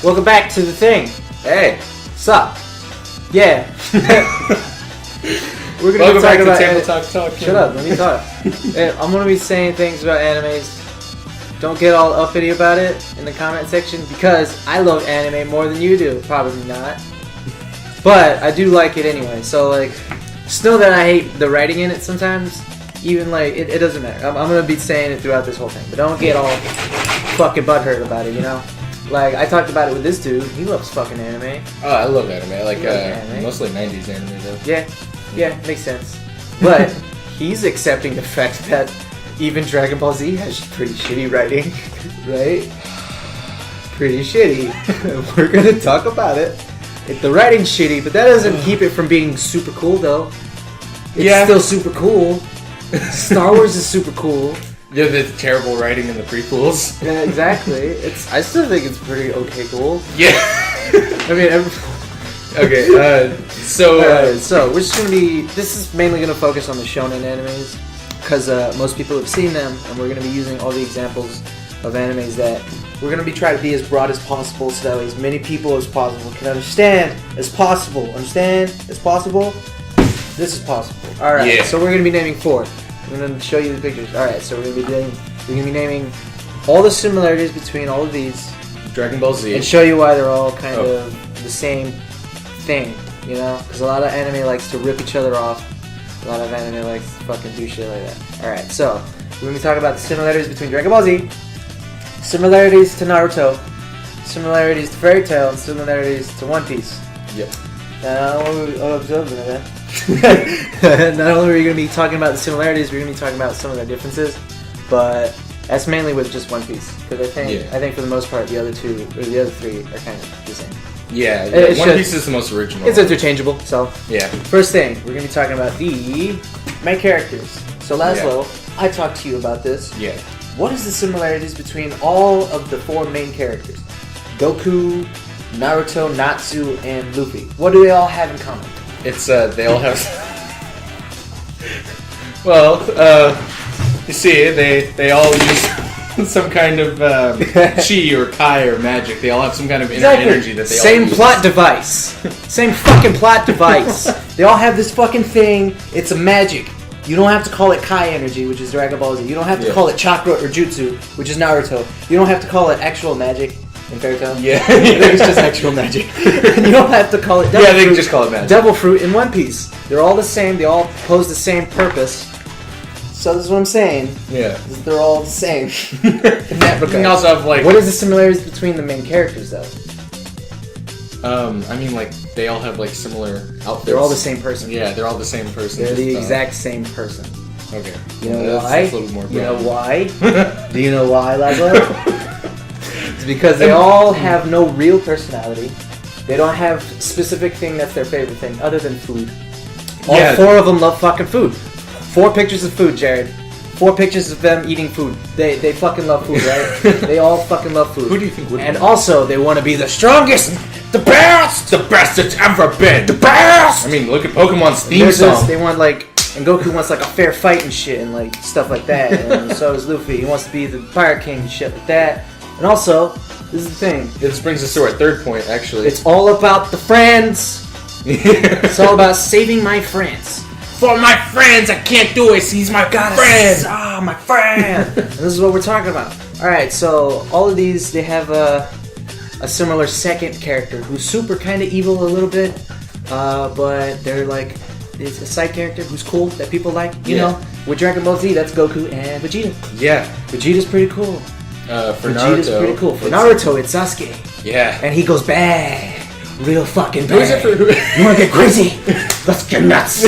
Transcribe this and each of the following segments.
Welcome back to the thing. Hey. Sup? Yeah. We're gonna Welcome be back talking to about Table Talk. Shut up, let me talk. I'm gonna be saying things about animes. Don't get all uppity about it in the comment section because I love anime more than you do. Probably not. But I do like it anyway. So like, just know that I hate the writing in it sometimes. Even like, it doesn't matter. I'm gonna be saying it throughout this whole thing. But don't get all fucking butthurt about it, you know? Like, I talked about it with this dude. He loves fucking anime. Oh, I love anime. I like anime. mostly 90s anime though. Yeah, makes sense. But he's accepting the fact that even Dragon Ball Z has pretty shitty writing, right? Pretty shitty. We're gonna talk about it. The writing's shitty, but that doesn't keep it from being super cool, though. It's still super cool. Star Wars is super cool. Yeah, the terrible writing in the prequels. Yeah, exactly. I still think it's pretty okay cool. Yeah. I mean, okay. So we're just gonna be. This is mainly gonna focus on the shonen animes because most people have seen them, and we're gonna be using all the examples of animes that we're gonna be trying to be as broad as possible, so that way as many people as possible can understand as possible. Understand as possible. This is possible. All right. Yeah. So we're gonna be naming 4. I'm gonna show you the pictures. All right. So we're gonna be naming all the similarities between all of these. Dragon Ball Z. And show you why they're all kind of the same thing, you know? Because a lot of anime likes to rip each other off. A lot of anime likes to fucking do shit like that. Alright, so we're going to be talking about the similarities between Dragon Ball Z, similarities to Naruto, similarities to Fairy Tail, and similarities to One Piece. Yep. Not only are we going to be talking about the similarities, we're going to be talking about some of the differences, but that's mainly with just One Piece, because I think for the most part the other 3 are kind of the same. Yeah, One Piece is the most original. It's interchangeable, so yeah. First thing, we're going to be talking about the main characters. So Laszlo, I talked to you about this. Yeah. What is the similarities between all of the 4 main characters? Goku, Naruto, Natsu, and Luffy. What do they all have in common? It's they all have. Well, you see, they all use some kind of chi or kai or magic. They all have some kind of inner energy that they all use. Same plot device. Same fucking plot device. They all have this fucking thing. It's a magic. You don't have to call it kai energy, which is Dragon Ball Z. You don't have to call it chakra or jutsu, which is Naruto. You don't have to call it actual magic in Fairy Tail. Yeah. I think it's just actual magic. And you don't have to call it devil fruit. They can just call it magic. Devil fruit in One Piece. They're all the same. They all pose the same purpose. So this is what I'm saying. Yeah. They're all the same. In that regard. We also have like. What is the similarities between the main characters, though? I mean, like they all have like similar outfits. They're all the same person. Yeah, they're all the same person. They're the exact same person. Okay. You know why? That's a little more you know why? Do you know why, Laszlo? It's because they all have no real personality. They don't have specific thing that's their favorite thing other than food. All 4 of them love fucking food. 4 pictures of food, Jared. 4 pictures of them eating food. They fucking love food, right? They all fucking love food. Who do you think would? And also, they want to be the strongest, the best it's ever been, the best. I mean, look at Pokemon's theme song. They want and Goku wants like a fair fight and shit and like stuff like that. And so does Luffy. He wants to be the Pirate King and shit like that. And also, this is the thing. This brings us to our 3rd point, actually. It's all about the friends. It's all about saving my friends. For my friends, I can't do it. He's my friend. My friend. And this is what we're talking about. All right, so all of these they have a similar second character who's super kind of evil a little bit, but they're like it's a side character who's cool that people like. You know, with Dragon Ball Z, that's Goku and Vegeta. Yeah, Vegeta's pretty cool. For Vegeta's Naruto, pretty cool. For Naruto, it's Sasuke. Yeah, and he goes bad, real fucking bad. Who's it for? You wanna get crazy? Let's get nuts.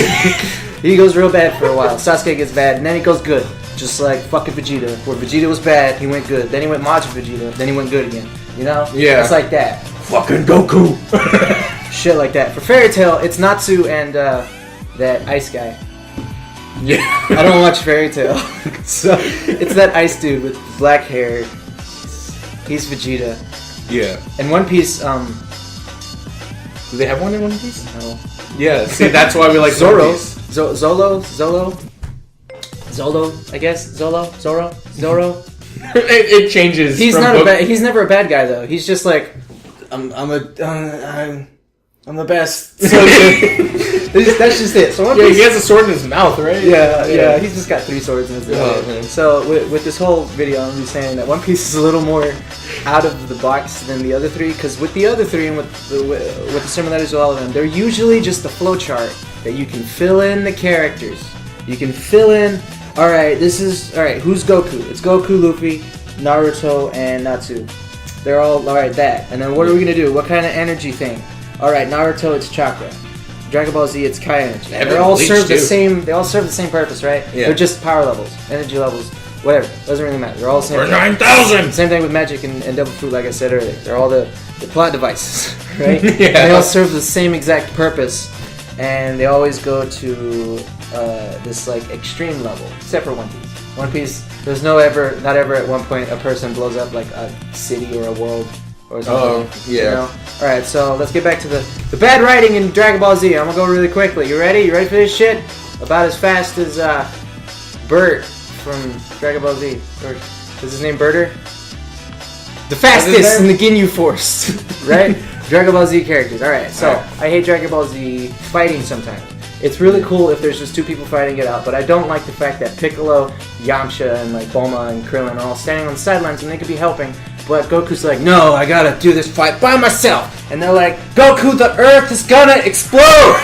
He goes real bad for a while. Sasuke gets bad, and then he goes good. Just like fucking Vegeta. Where Vegeta was bad, he went good. Then he went Majin Vegeta, then he went good again. You know? Yeah. It's like that. Fucking Goku. Shit like that. For Fairy Tail, it's Natsu and that ice guy. Yeah. I don't watch Fairy Tail. So it's that ice dude with black hair. He's Vegeta. Yeah. And One Piece, do they have one in One Piece? No. Yeah, see, that's why we like Zoro. One Piece. Zolo, I guess. Zoro. It changes. He's not he's never a bad guy though. He's just like I'm the best. So that's just it. So he has a sword in his mouth, right? Yeah. He's just got 3 swords in his mouth. So with this whole video, I'm just saying that One Piece is a little more out of the box than the other 3. Because with the other 3 and with the similarities with all of them, they're usually just a flowchart that you can fill in the characters. You can fill in. All right, who's Goku? It's Goku, Luffy, Naruto, and Natsu. They're all right. That, and then what are we gonna do? What kind of energy thing? All right, Naruto, it's chakra. Dragon Ball Z, it's Kai energy. They all serve the same. They all serve the same purpose, right? Yeah. They're just power levels, energy levels, whatever. Doesn't really matter. They're all the same. For 9,000. Same thing with magic and Devil Fruit, like I said earlier. They're all the plot devices, right? Yeah. And they all serve the same exact purpose, and they always go to this like extreme level, except for One Piece. One Piece, there's not ever at one point a person blows up like a city or a world. Or something, yeah. You know? Alright, so let's get back to the bad writing in Dragon Ball Z. I'm gonna go really quickly. You ready? You ready for this shit? About as fast as Bert from Dragon Ball Z. Or is his name Berter? The fastest in the Ginyu Force. Right? Dragon Ball Z characters. Alright, so I hate Dragon Ball Z fighting sometimes. It's really cool if there's just 2 people fighting it out, but I don't like the fact that Piccolo, Yamcha, and like Bulma and Krillin are all standing on the sidelines and they could be helping. But Goku's like, no, I gotta do this fight by myself. And they're like, Goku, the Earth is gonna explode.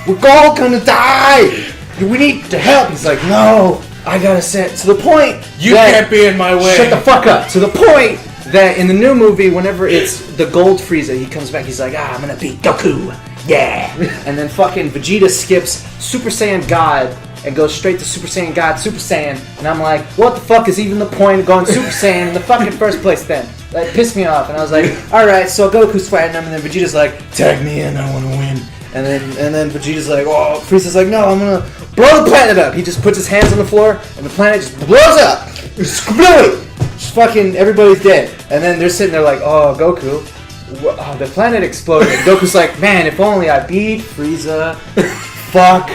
We're all gonna die. We need to help. He's like, no, I gotta set to the point. You can't be in my way. Shut the fuck up. To the point that in the new movie, whenever it's the Gold Frieza, he comes back, he's like, I'm gonna beat Goku. Yeah. And then fucking Vegeta skips Super Saiyan God and goes straight to Super Saiyan God, Super Saiyan, and I'm like, what the fuck is even the point of going Super Saiyan in the fucking first place then? That pissed me off, and I was like, alright, so Goku's fighting him, and then Vegeta's like, tag me in, I wanna win. And then Vegeta's like, oh, Frieza's like, no, I'm gonna blow the planet up. He just puts his hands on the floor, and the planet just blows up. Just fucking, everybody's dead. And then they're sitting there like, oh, Goku, the planet exploded. And Goku's like, man, if only I beat Frieza. Fuck.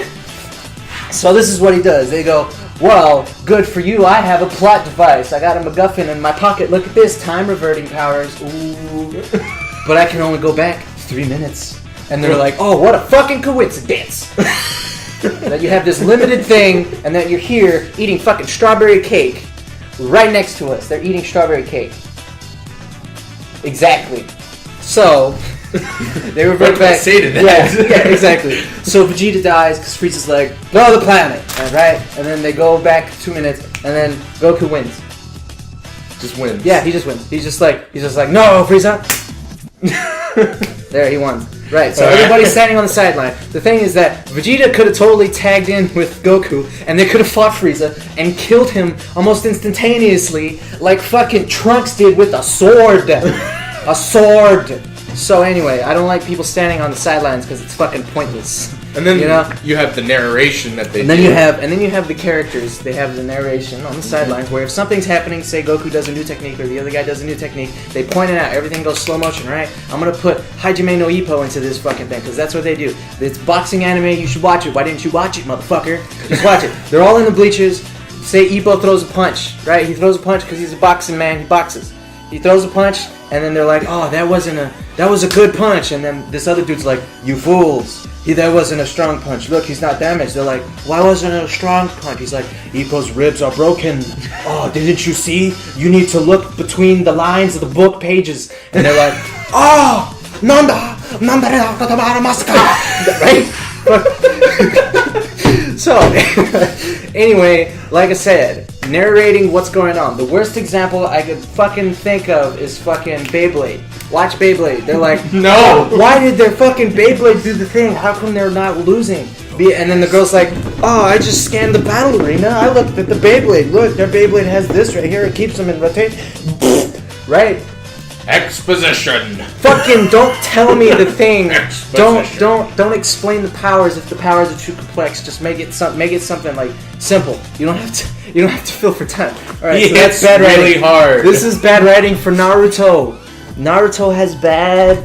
So this is what he does. They go, well, good for you. I have a plot device. I got a MacGuffin in my pocket. Look at this. Time reverting powers. Ooh. But I can only go back 3 minutes. And they're like, oh, what a fucking coincidence. That you have this limited thing and that you're here eating fucking strawberry cake right next to us. They're eating strawberry cake. Exactly. So, they revert back. Say to that. Yeah, exactly. So Vegeta dies because Frieza's like, blow the planet, right? And then they go back 2 minutes, and then Goku wins. Just wins. Yeah, he just wins. He's just like, no, Frieza. There, he won. Right, so everybody's standing on the sideline. The thing is that Vegeta could have totally tagged in with Goku, and they could have fought Frieza and killed him almost instantaneously, like fucking Trunks did with a sword. A sword. So anyway, I don't like people standing on the sidelines because it's fucking pointless. And then you have the narration that they and then you have the characters. They have the narration on the sidelines where if something's happening, say Goku does a new technique or the other guy does a new technique, they point it out. Everything goes slow motion, right? I'm gonna put Hajime no Ippo into this fucking thing because that's what they do. It's boxing anime. You should watch it. Why didn't you watch it, motherfucker? Just watch it. They're all in the bleachers. Say Ippo throws a punch, right? He throws a punch because he's a boxing man. He boxes. He throws a punch, and then they're like, "Oh, that was a good punch." And then this other dude's like, "You fools! That wasn't a strong punch. Look, he's not damaged." They're like, "Why wasn't it a strong punch?" He's like, "Ippo's ribs are broken." "Oh, didn't you see? You need to look between the lines of the book pages." And they're like, "Oh, right?" So, anyway, like I said, narrating what's going on. The worst example I could fucking think of is fucking Beyblade. Watch Beyblade. They're like, no! Why did their fucking Beyblade do the thing? How come they're not losing? And then the girl's like, oh, I just scanned the battle arena. I looked at the Beyblade. Look, their Beyblade has this right here. It keeps them in rotation. Right? Exposition. Fucking don't tell me the thing. Don't explain the powers if the powers are too complex. Just make it something like simple. You don't have to fill for time. All right, so that's bad writing. Really hard. This is bad writing for Naruto. Naruto has bad,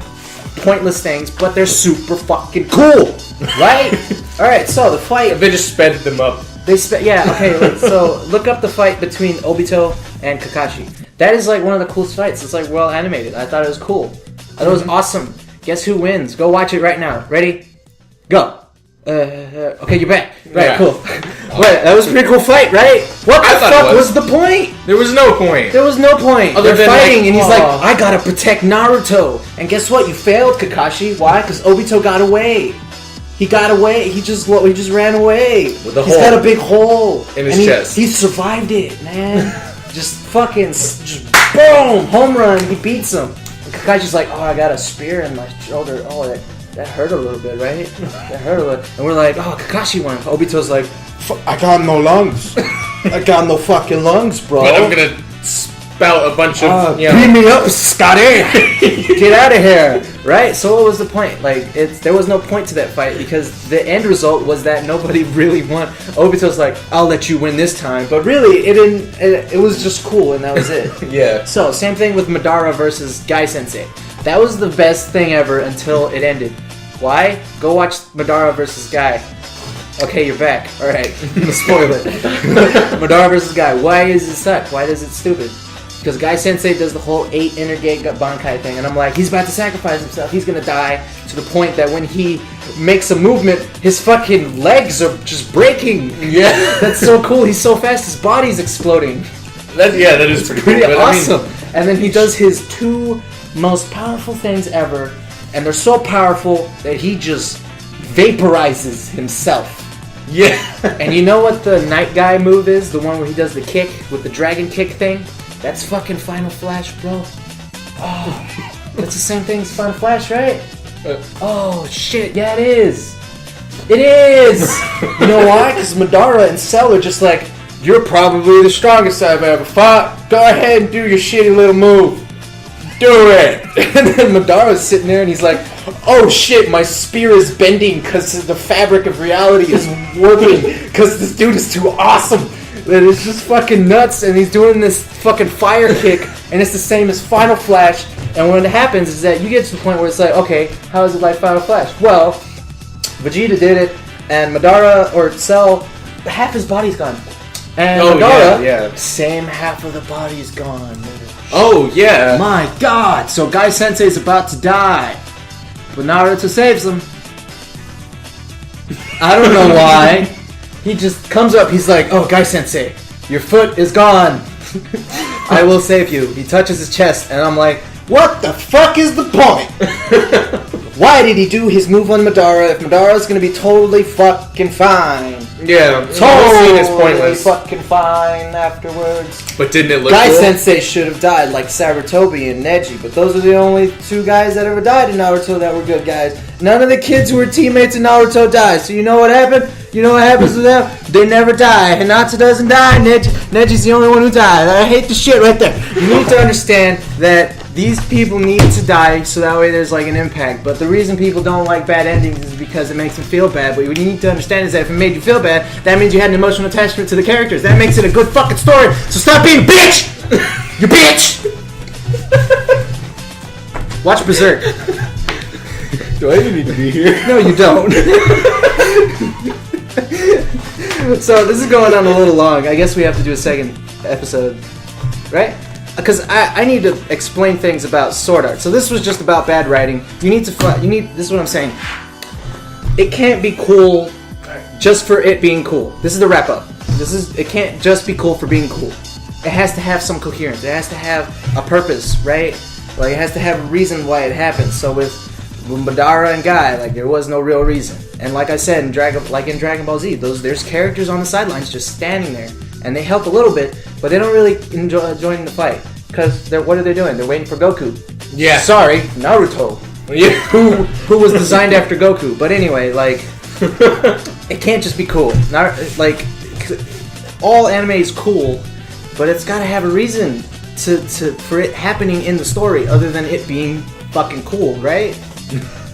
pointless things, but they're super fucking cool, right? All right, so the fight. They just sped them up. Okay. So look up the fight between Obito and Kakashi. That is like one of the coolest fights. It's like well animated. I thought it was cool. I thought it was awesome. Guess who wins? Go watch it right now. Ready? Go. Okay, you're back. Right, Yeah. cool. Wait, that was a pretty cool fight, right? What the fuck was the point? There was no point. There was no point. Other They're than, fighting, like, and he's like, I gotta protect Naruto. And guess what? You failed, Kakashi. Why? Because Obito got away. He got away. He just ran away. With a He's hole got a big hole in his and chest. He survived it, man. just boom, home run. He beats him. And Kakashi's like, oh, I got a spear in my shoulder. Oh, that hurt a little bit, right? That hurt a little. And we're like, oh, Kakashi won. Obito's like, I got no lungs. I got no fucking lungs, bro. But I'm gonna spout a bunch of, beat me up, Scotty. Get out of here, right? So what was the point? Like, there was no point to that fight because the end result was that nobody really won. Obito's like, I'll let you win this time, but really, it didn't. It was just cool, and that was it. Yeah. So same thing with Madara versus Gai Sensei. That was the best thing ever until it ended. Why? Go watch Madara versus Gai. Okay, you're back. All right, I'm gonna spoil it. Madara versus Gai. Why does it suck? Why is it stupid? Because Gai Sensei does the whole 8 Inner-Gate Bankai thing, and I'm like, he's about to sacrifice himself. He's gonna die to the point that when he makes a movement, his fucking legs are just breaking. Yeah. That's so cool. He's so fast, his body's exploding. That is pretty cool. But, Awesome. And then he does his 2 most powerful things ever, and they're so powerful that he just vaporizes himself. Yeah. And you know what the Night Guy move is? The one where he does the kick with the dragon kick thing? That's fucking Final Flash, bro. Oh, that's the same thing as Final Flash, right? Oh, shit, yeah, it is. It is! You know why? Because Madara and Cell are just like, you're probably the strongest I've ever fought. Go ahead and do your shitty little move. Do it! And then Madara's sitting there and he's like, oh shit, my spear is bending because the fabric of reality is warping because this dude is too awesome. And it's just fucking nuts, and he's doing this fucking fire kick, and it's the same as Final Flash. And when it happens is that you get to the point where it's like, okay, how is it like Final Flash? Well, Vegeta did it, and Madara or Cell, half his body's gone. And Madara, same half of the body's gone. Oh, yeah. My god, so Gai Sensei's about to die. But Naruto saves him. I don't know why. He just comes up, he's like, oh, Gai Sensei, your foot is gone. I will save you. He touches his chest, and I'm like, what the fuck is the point? Why did he do his move on Madara if Madara's gonna be totally fucking fine? Yeah, Totally is pointless. fucking fine afterwards. But didn't it look Gai cool? Sensei should have died like Sarutobi and Neji, but those are the only 2 guys that ever died in Naruto that were good guys. None of the kids who were teammates in Naruto died. So you know what happened? You know what happens to them? They never die. Hinata doesn't die. Neji's the only one who died. I hate the shit right there. You need to understand that these people need to die so that way there's like an impact. But the reason people don't like bad endings is because it makes them feel bad. But what you need to understand is that if it made you feel bad, that means you had an emotional attachment to the characters. That makes it a good fucking story. So stop being a bitch! You bitch! Watch Berserk. Do I even need to be here? No, you don't. So this is going on a little long. I guess we have to do a second episode, right? Because I need to explain things about Sword Art. So this was just about bad writing. This is what I'm saying. It can't be cool just for it being cool. This is the wrap up. It can't just be cool for being cool. It has to have some coherence. It has to have a purpose, right? Like it has to have a reason why it happens. So with Madara and Guy, like there was no real reason. And like I said in Dragon Ball Z, there's characters on the sidelines just standing there, and they help a little bit, but they don't really enjoy joining the fight because what are they doing? They're waiting for Goku. Yeah. Sorry, Naruto. Yeah. Who was designed after Goku? But anyway, like it can't just be cool. Like all anime is cool, but it's got to have a reason for it happening in the story other than it being fucking cool, right?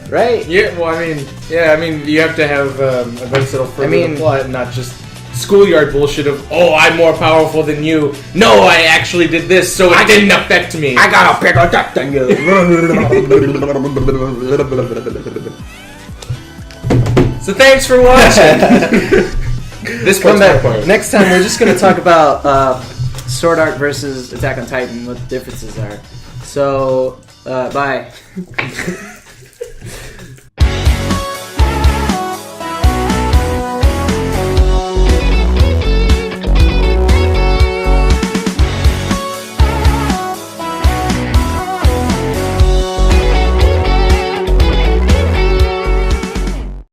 Right? Yeah, well, I mean, you have to have events that'll further the plot, not just schoolyard bullshit of, oh, I'm more powerful than you. No, I actually did this, so it didn't affect me. I got a bigger dick than you. So thanks for watching. This Come back. part. Next time, we're just going to talk about Sword Art versus Attack on Titan, what the differences are. So Bye.